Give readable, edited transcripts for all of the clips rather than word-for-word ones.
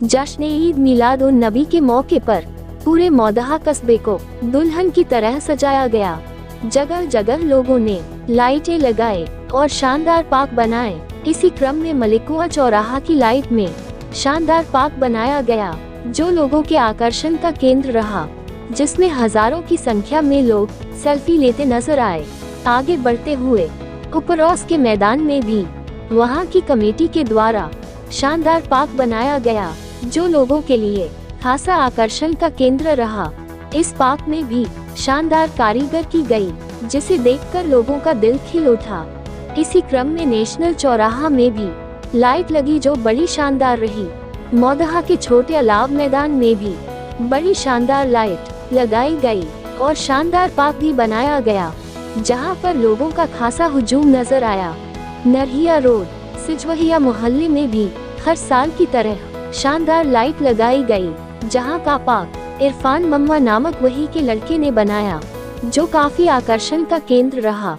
जश्न ईद मिलाद उन नबी के मौके पर पूरे मौदहा कस्बे को दुल्हन की तरह सजाया गया। जगह जगह लोगों ने लाइटें लगाए और शानदार पार्क बनाए। इसी क्रम में मलिकुआ चौराहा की लाइट में शानदार पार्क बनाया गया, जो लोगों के आकर्षण का केंद्र रहा, जिसमें हजारों की संख्या में लोग सेल्फी लेते नजर आए। आगे बढ़ते हुए उपरोस के मैदान में भी वहां की कमेटी के द्वारा शानदार पार्क बनाया गया, जो लोगों के लिए खासा आकर्षण का केंद्र रहा। इस पार्क में भी शानदार कारीगर की गई, जिसे देखकर लोगों का दिल खिल उठा। इसी क्रम में नेशनल चौराहा में भी लाइट लगी, जो बड़ी शानदार रही। मौदहा के छोटे अलाव मैदान में भी बड़ी शानदार लाइट लगाई गई और शानदार पार्क भी बनाया गया, जहां पर लोगों का खासा हुजूम नजर आया। नरहिया रोड सिजवहिया मोहल्ले में भी हर साल की तरह शानदार लाइट लगाई गई, जहां का पार्क इरफान मम्मा नामक वही के लड़के ने बनाया, जो काफी आकर्षण का केंद्र रहा।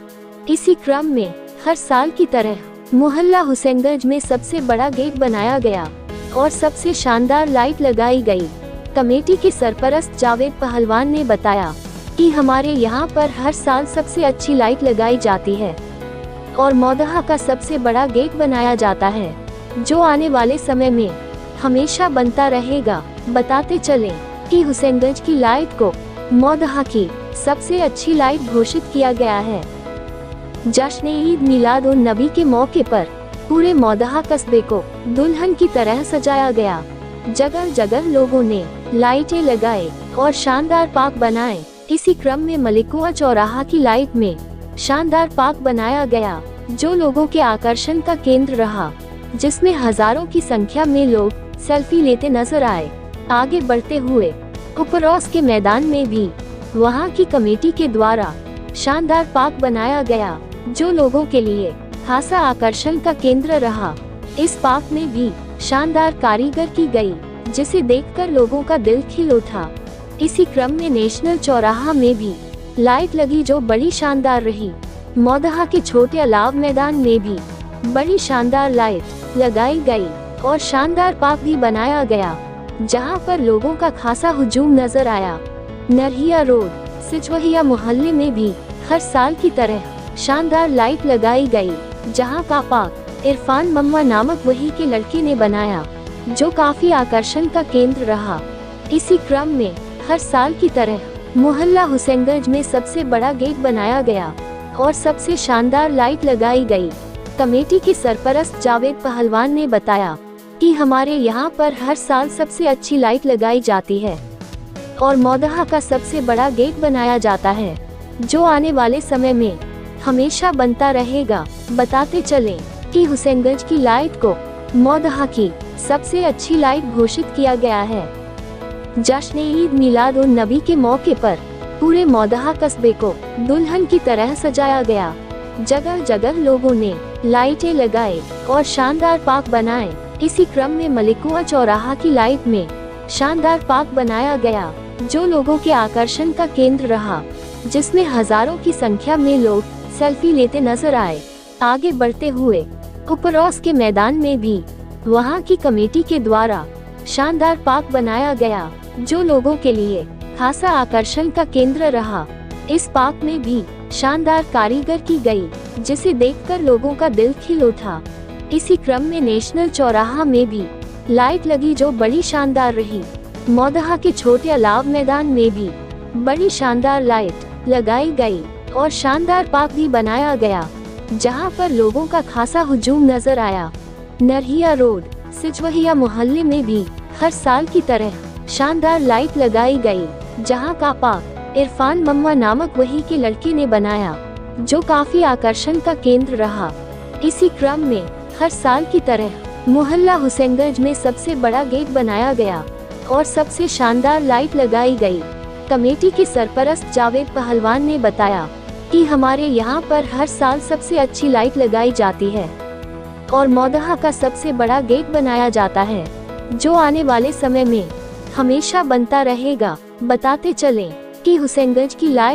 इसी क्रम में हर साल की तरह मोहल्ला हुसैनगंज में सबसे बड़ा गेट बनाया गया और सबसे शानदार लाइट लगाई गई। कमेटी के सरपरस्त जावेद पहलवान ने बताया कि हमारे यहाँ पर हर साल सबसे अच्छी लाइट लगाई जाती है और मौदहा का सबसे बड़ा गेट बनाया जाता है, जो आने वाले समय में हमेशा बनता रहेगा। बताते चलें कि हुसैनगंज की लाइट को मौदहा की सबसे अच्छी लाइट घोषित किया गया है। जश्न ईद मिलाद उन नबी के मौके पर पूरे मौदहा कस्बे को दुल्हन की तरह सजाया गया। जगह जगह लोगों ने लाइटें लगाए और शानदार पार्क बनाए। इसी क्रम में मलिकुआ चौराहा की लाइट में शानदार पार्क बनाया गया, जो लोगों के आकर्षण का केंद्र रहा, जिसमें हजारों की संख्या में लोग सेल्फी लेते नजर आए। आगे बढ़ते हुए उपरोस के मैदान में भी वहां की कमेटी के द्वारा शानदार पार्क बनाया गया, जो लोगों के लिए खासा आकर्षण का केंद्र रहा। इस पार्क में भी शानदार कारीगर की गई, जिसे देखकर लोगों का दिल खिल उठा। इसी क्रम में नेशनल चौराहा में भी लाइट लगी, जो बड़ी शानदार रही। मौदहा के छोटे अलाव मैदान में भी बड़ी शानदार लाइट लगाई गई और शानदार पार्क भी बनाया गया, जहां पर लोगों का खासा हुजूम नजर आया। नरहिया रोड सिजवहिया मोहल्ले में भी हर साल की तरह शानदार लाइट लगाई गई, जहां का पार्क इरफान मम्मा नामक वही के लड़के ने बनाया, जो काफी आकर्षण का केंद्र रहा। इसी क्रम में हर साल की तरह मोहल्ला हुसैनगंज में सबसे बड़ा गेट बनाया गया और सबसे शानदार लाइट लगाई गई। कमेटी के सरपरस्त जावेद पहलवान ने बताया कि हमारे यहाँ पर हर साल सबसे अच्छी लाइट लगाई जाती है और मौदहा का सबसे बड़ा गेट बनाया जाता है, जो आने वाले समय में हमेशा बनता रहेगा। बताते चलें कि हुसैनगंज की लाइट को मौदहा की सबसे अच्छी लाइट घोषित किया गया है। जश्न ईद मिलाद उन नबी के मौके पर पूरे मौदहा कस्बे को दुल्हन की तरह सजाया गया। जगह जगह लोगों ने लाइटें लगाए और शानदार पार्क बनाए। इसी क्रम में मलिकुआ चौराहा की लाइट में शानदार पार्क बनाया गया, जो लोगों के आकर्षण का केंद्र रहा, जिसमें हजारों की संख्या में लोग सेल्फी लेते नजर आए। आगे बढ़ते हुए उपरोस के मैदान में भी वहां की कमेटी के द्वारा शानदार पार्क बनाया गया, जो लोगों के लिए खासा आकर्षण का केंद्र रहा। इस पार्क में भी शानदार कारीगर की गई, जिसे देखकर लोगों का दिल खिल उठा। इसी क्रम में नेशनल चौराहा में भी लाइट लगी, जो बड़ी शानदार रही। मौदहा के छोटे अलाव मैदान में भी बड़ी शानदार लाइट लगाई गई और शानदार पार्क भी बनाया गया, जहां पर लोगों का खासा हुजूम नजर आया। नरहिया रोड सिजवहिया मोहल्ले में भी हर साल की तरह शानदार लाइट लगाई गई, जहां का पार्क इरफान मम्मा नामक वही के लड़के ने बनाया, जो काफी आकर्षण का केंद्र रहा। इसी क्रम में हर साल की तरह मोहल्ला हुसैनगंज में सबसे बड़ा गेट बनाया गया और सबसे शानदार लाइट लगाई गई। कमेटी के सरपरस्त जावेद पहलवान ने बताया कि हमारे यहाँ पर हर साल सबसे अच्छी लाइट लगाई जाती है और मौदहा का सबसे बड़ा गेट बनाया जाता है, जो आने वाले समय में हमेशा बनता रहेगा। बताते चलें कि हुसैनगंज की लाइट